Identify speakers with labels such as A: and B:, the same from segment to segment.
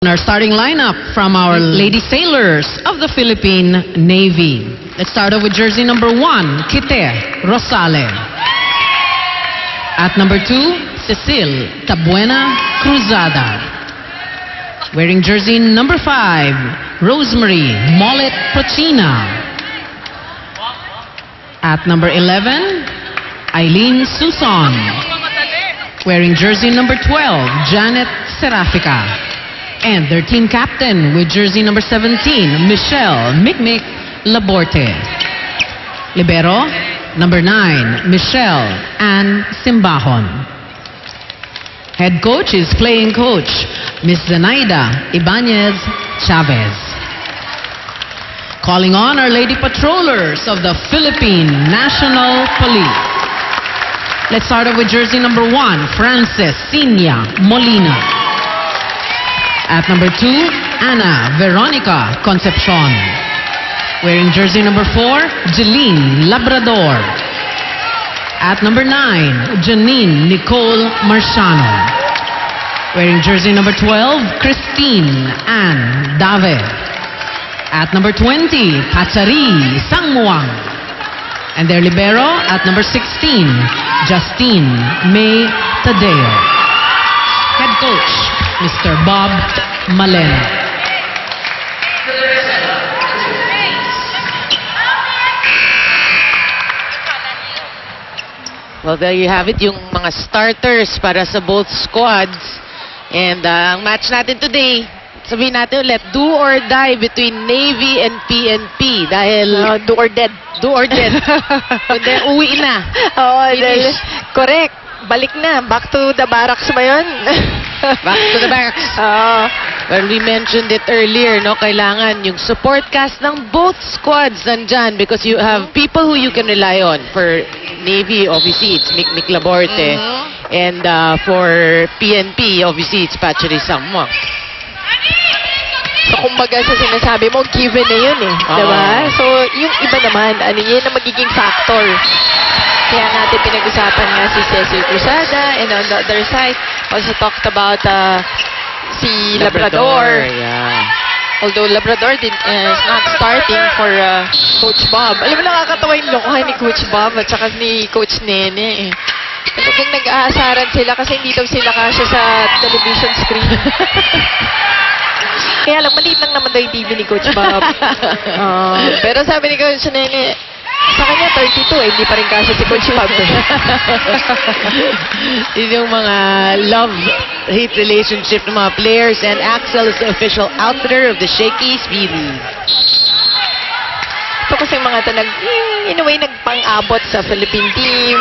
A: Our starting lineup from our Lady Sailors of the Philippine Navy. Let's start off with jersey number 1, Kite Rosale. At number 2, Cecile Tabuena Cruzada. Wearing jersey number 5, Rosemary Mollet Prochina. At number 11, Eileen Suson. Wearing jersey number 12, Janet Serafica. And their team captain with jersey number 17, Michelle Mikmik Laborte. Libero, number 9, Michelle Ann Simbahon. Head coach is playing coach, Miss Zenaida Ibanez Chavez. Calling on our Lady Patrollers of the Philippine National Police. Let's start off with jersey number 1, Frances Sinia Molina. At number 2, Ana Veronica Concepcion. Wearing jersey number 4, Jeline Labrador. At number 9, Janine Nicole Marciano. Wearing jersey number 12, Christine Ann Dave. At number 20, Pachari Sangmuang. And their libero at number 16, Justine May Tadeo. Head coach, Mr. Bob Maleno.
B: Well, there you have it, yung mga starters para sa both squads. And ang match natin today, sabihin natin ulit, do or die between Navy and PNP. Dahil...
C: do or dead.
B: Do or dead. Kundi uwi na.
C: Oo, dahil, correct. Balik na. Back to the barracks ba yun?
B: Back to the barracks. Well, we mentioned it earlier, no? Kailangan yung support cast ng both squads nandyan because you have people who you can rely on. For Navy, obviously, it's Mikmik Laborte. And for PNP, obviously, it's Pachari Sangmuang.
C: So, kumbaga sa sinasabi mo, given na yun eh. Diba? So, yung iba naman, ano yun ang magiging factor. Kaya natin pinag-usapan nga si Cecil Cruzada, and on the other side, also talked about si Labrador.
B: Yeah.
C: Although Labrador is not starting for Coach Bob. Alam mo, nakakatawa yung lokohan ni Coach Bob at saka ni Coach Nene eh. Talagang nag-aasaran sila kasi hindi daw sila kasya sa television screen. Kaya lang, maliit lang naman daw yung TV ni Coach Bob. Pero sabi ni Coach Nene, sa kanya 32 eh, hindi pa rin kasya si Coach Bob.
B: Yun yung mga love-hate relationship ng mga players, and Axel is the official outfitter of the Shakey's V-League.
C: Ito kasi mga in a way, nagpang-abot sa Philippine team.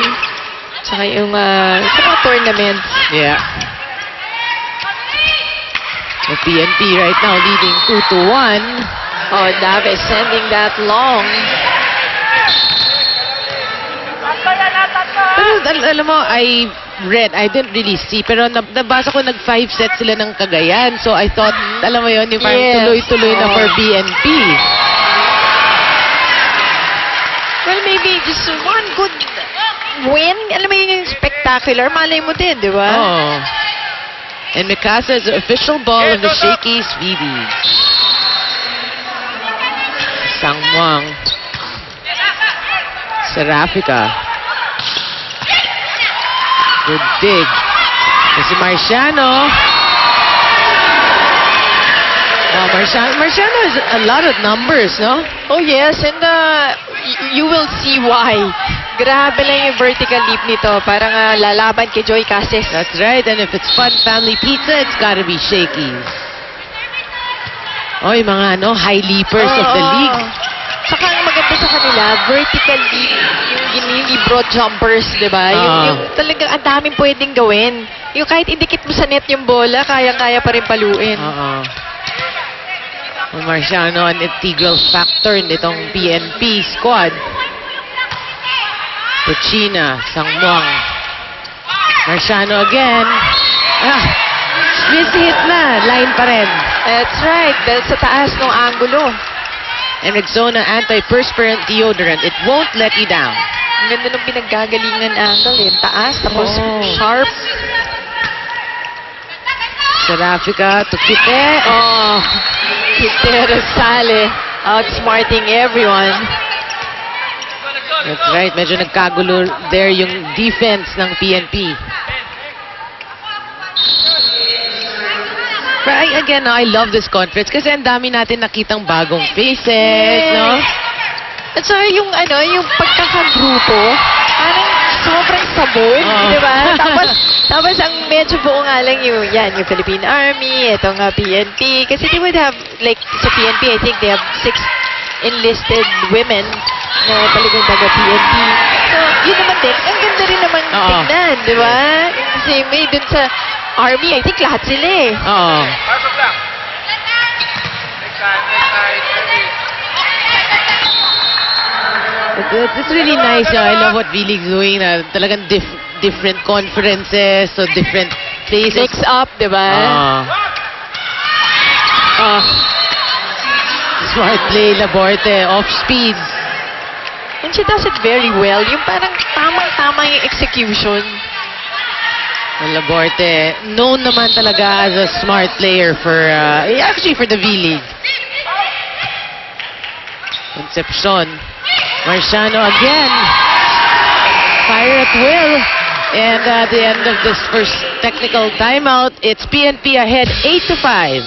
C: Tsaka yung sa mga tournaments.
B: Yeah. The PNP right now leading 2-1.
C: Oh, Dave is sending that long.
B: Pero alam mo, I didn't really see, pero nabasa ko nag 5 sets sila ng Cagayan. So I thought, alam mo yun, yung parang tuloy-tuloy na for PNP.
C: Well, maybe just one good win. Alam mo yun yung spectacular. Malay mo din, di ba?
B: Oh. And Mikasa is the official ball of the Shakey's V-League. Sangmuang. Serafica. Good dig. Si Marciano. Wow, Marciano has a lot of numbers, no?
C: Oh, yes. And you will see why. Grabe lang yung vertical leap nito. Parang lalaban kay Joy Cases.
B: That's right. And if it's fun family pizza, it's gotta be Shakey's. Oh, yung mga high leapers of the league.
C: Saka ang maganda sa kanila, vertical leap, yung broad jumpers, di ba? Yung talagang ang daming pwedeng gawin. Yung kahit idikit mo sa net yung bola, kaya-kaya pa rin paluin.
B: Marciano, an integral factor nitong PNP squad. Prochina, Sangmuang. Marciano again. Miss hit na. Line pa rin.
C: That's right. Dahil sa taas ng angulo.
B: And Rexona anti-perspirant deodorant. It won't let you down.
C: Ang ganda ng pinaggagalingan angle eh. Taas, tapos sharp.
B: Serafica to Kite.
C: Oh, Kite Rosale outsmarting everyone.
B: That's right. Medyo nagkagulo there yung defense ng PNP. But again, I love this conference kasi ang dami natin nakitang bagong faces, no?
C: At saka yung pagkakagrupo, parang sobrang sabog, di ba? Tapos ang medyo buo nga lang yung Philippine Army, ito nga PNP. Kasi they would have, like, sa PNP, I think they have 6 enlisted women na talagang taga-PNP. So, yun naman din, ang ganda rin naman tignan, di ba? Kasi may dun sa Army, I think lahat sila eh.
B: Oo. It's really nice. I love what V-League's doing. Talagang different conferences, so different places.
C: Mix up, di ba?
B: Smart play, Laborte, off speed.
C: And she does it very well. Yung parang tamang-tama yung execution.
B: Laborte, known naman talaga as a smart player for, actually for the V-League. Concepcion. Marciano again. Fire at will. And at the end of this first technical timeout, it's PNP ahead 8-5.